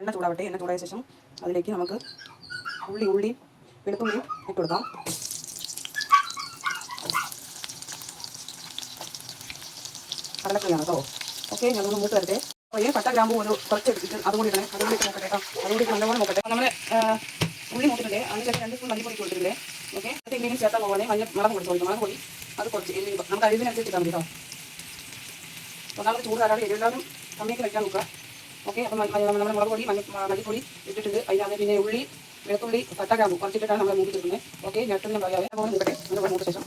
എണ്ണ ചൂടാവട്ടെ. എണ്ണ ചൂടായ ശേഷം അതിലേക്ക് നമുക്ക് ഉള്ളി വെളുത്തുള്ളിയും ഇട്ട് കൊടുക്കാം. കടലക്കറിയാണ് കേട്ടോ. ഓക്കെ, ഞങ്ങൾ മൂത്ത് വരട്ടെ. അപ്പോൾ ഈ പട്ട ഗ്രാമ്പൂ ഒരു കുറച്ച് എടുത്തിട്ട് അതുകൂടി ഇടണേ. അതുകൂടി നോക്കട്ടെ കേട്ടോ. അതുകൂടി നല്ലപോലെ നോക്കട്ടെ. നമ്മൾ ഉള്ളി നോക്കിയിട്ടുണ്ട്. അതിനുശേഷം 2 സ്പൂൺ മല്ലിപ്പൊടി കൊടുത്തിട്ടില്ലേ. ഓക്കെ, അത് എന്തെങ്കിലും ചേർത്താൽ പോലെ മുളക് പൊടി ചോദിക്കും. മുളക് പൊടി അത് കുറച്ച് നമുക്ക് അരിവിനനുസരിച്ച് ഇട്ടാൽ മതി കേട്ടോ. ഒന്നാമത് ചൂട് ധാരാളം എല്ലാവരും കമ്മിയൊക്കെ വയ്ക്കാൻ നോക്കുക. ഓക്കെ, അപ്പം നമ്മൾ മുളക് പൊടി മല്ലിപ്പൊടി ഇട്ടിട്ടുണ്ട്. അതിനകത്ത് പിന്നെ ഉള്ളി വെളുത്തുള്ളി പട്ട ഗ്രാമ്പൂ കുറച്ചിട്ടിട്ടാണ് നമ്മൾ മൂപ്പിച്ചെടുക്കുന്നത്. ഓക്കെ, ഞെട്ടും ഞാൻ പറയാവേ. അതുപോലെ നോക്കട്ടെ. നല്ലപോലെ മൂത്ത ശേഷം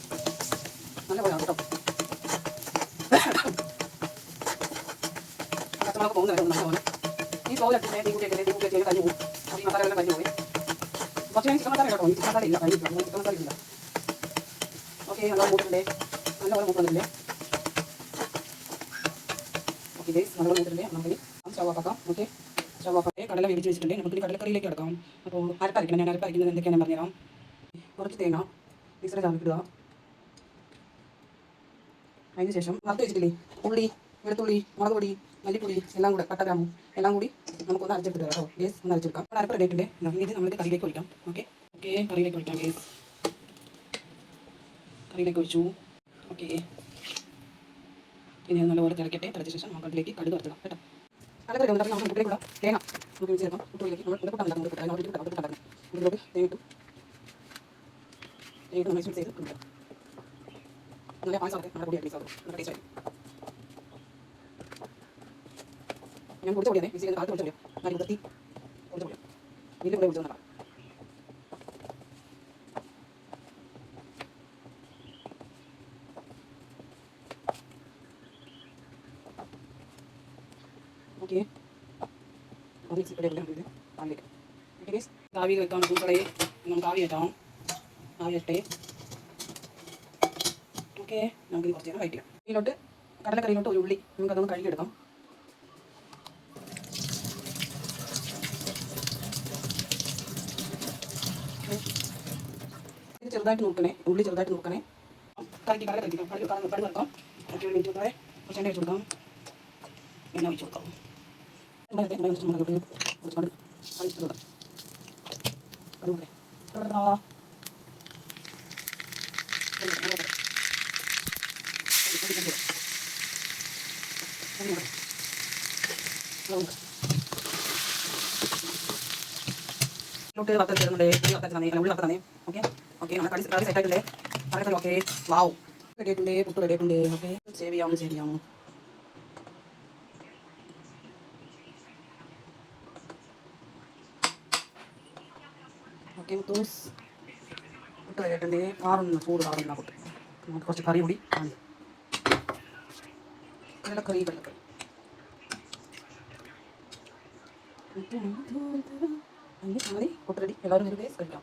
നല്ലപോലെ ആവും കേട്ടോ. പച്ചമുളക് പോകുന്ന വരെ നല്ലപോലെ ഈ ചോറിട്ടിട്ട് തീ കൂട്ടിയൊക്കെ കഴിഞ്ഞു പോകും. അപ്പോൾ ഈ മസാലകളെല്ലാം കഴിഞ്ഞു പോയി. കുറച്ച് ഞാൻ ചിക്കൻ മസാല കേട്ടോ. ചിക്കൻ മസാല ഇല്ല, കഴിഞ്ഞിട്ടില്ല. ചിക്കൻ മസാല ഇല്ല. ഓക്കെ, നല്ലപോലെ മൂത്തിട്ടുണ്ട്. നല്ലപോലെ മൂക്കുന്നില്ലേ. ഓക്കെ ഗൈസ്, നല്ലപോലെ മൂത്തിട്ടുണ്ട്. നമുക്കിനി സ്റ്റവ് ഓഫാക്കാം. ഓക്കെ, സ്റ്റവ് ഓഫാക്കി കടല വേവിച്ച് വെച്ചിട്ടുണ്ട്. നമുക്കിനി കടലക്കറിയിലേക്ക് കിടക്കാം. അപ്പോൾ അരപ്പരയ്ക്കണം. ഞാൻ അരപ്പരയ്ക്കുന്നത് എന്തൊക്കെയാണ് ഞാൻ പറഞ്ഞുതരാം. കുറച്ച് തേങ്ങ മിക്സിയുടെ ജാറിൽ ഇടുക. അതിന് ശേഷം വറുത്ത് വെച്ചിട്ടില്ലേ ഉള്ളി വെളുത്തുള്ളി മുളക് പൊടി മല്ലിപ്പൊടി എല്ലാം കൂടെ പട്ട ഗ്രാമ്പൂ എല്ലാം കൂടി നമുക്കൊന്ന് അരച്ചെടുക്കുക കേട്ടോ. ഗേസ് ഒന്ന് അരച്ചെടുക്കാം. അരപ്പ് റെഡി ആയിട്ടുണ്ട്. ഇത് നമ്മൾക്ക് കറിയിലേക്ക് ഒഴിക്കാം. ഓക്കെ, കറിയിലേക്ക് ഒഴിക്കാം. ഗേസ് കറിയിലേക്ക് ഒഴിച്ചു. ഓക്കെ, ഇനി നല്ലപോലെ തിളക്കട്ടെ. തിളച്ച ശേഷം നമുക്ക് അതിലേക്ക് കടുക് വറുത്തിടാം കേട്ടോ. കടലക്കറി ഉണ്ടാക്കി നമുക്ക് മുട്ടിലേക്കുള്ള തേങ്ങ നമുക്ക് വെച്ച് ചേർക്കാം. മുട്ടിലേക്ക് നമ്മൾ പുട്ടാണ്ടാക്കും. ഇതിലോട്ട് തേങ്ങിട്ടു നമ്മൾ മിക്സ് ചെയ്ത് കൊടുക്കാം. നല്ല പായസമൊക്കെ നമ്മുടെ പൊടിയാക്കി മിക്സ് ആകും. നല്ല ടേസ്റ്റ് ആയിരിക്കും. ഞാൻ കുടിച്ച പൊടിയാണ്. മിക്സ് ചെയ്യുന്ന കാലത്ത് കുടിച്ച പൊടിയാണ്. ഞാൻ കുത്തി കുടിച്ച പൊടിയാണ്. വീട്ടിൽ കൂടെ കുടിച്ചു തന്നതാണ്. ഓക്കെ, മിക്സി പൊടി എല്ലാം പാലിലേക്ക്. ഓക്കെ ഗൈസ്, ആവി വെക്കാം. കൂട്ടടയെ നമുക്ക് ആവി വെക്കാം. ആവി വെട്ടെ. ഓക്കെ, നമുക്ക് കുറച്ച് നേരം വെയിറ്റ് ചെയ്യാം. ഇതിലോട്ട് കടലക്കറിയിലോട്ട് ഒരു ഉള്ളി നമുക്കതൊന്ന് കഴുകിയെടുക്കാം. ഇത് ചെറുതായിട്ട് നോക്കണേ. ഉള്ളി ചെറുതായിട്ട് നോക്കണേ. കടല കറിക്കാം. കടുക് വറക്കാം. കുറച്ച് മിനിറ്റ് കൂടെ കുറച്ച് എണ്ണ വെച്ച് കൊടുക്കാം. എണ്ണ ഒഴിച്ച് കൊടുക്കാം. ഉള്ളി വറുത്ത് തരുന്നുണ്ട്. ഉള്ളി വറുത്ത് തന്നെ. ഓക്കെ, നമ്മുടെ കറി സെറ്റ് ആയിട്ടുണ്ട്. കറി ഓക്കെ. വാവ്, റെഡി ആയിട്ടുണ്ട്. പുട്ട് റെഡി ആയിട്ടുണ്ട്. ഓക്കെ, സേവ് ചെയ്യാം. ഓക്കെ, മുത്തൂസ് പുട്ട് റെഡി ആയിട്ടുണ്ട്. ചൂട് കാറുന്ന പുട്ട്. നമുക്ക് കുറച്ച് കറി കൂടി ആണ്. കടലക്കറി പുട്ട് റെഡി. എല്ലാവരും ഒരു കഴിക്കാം.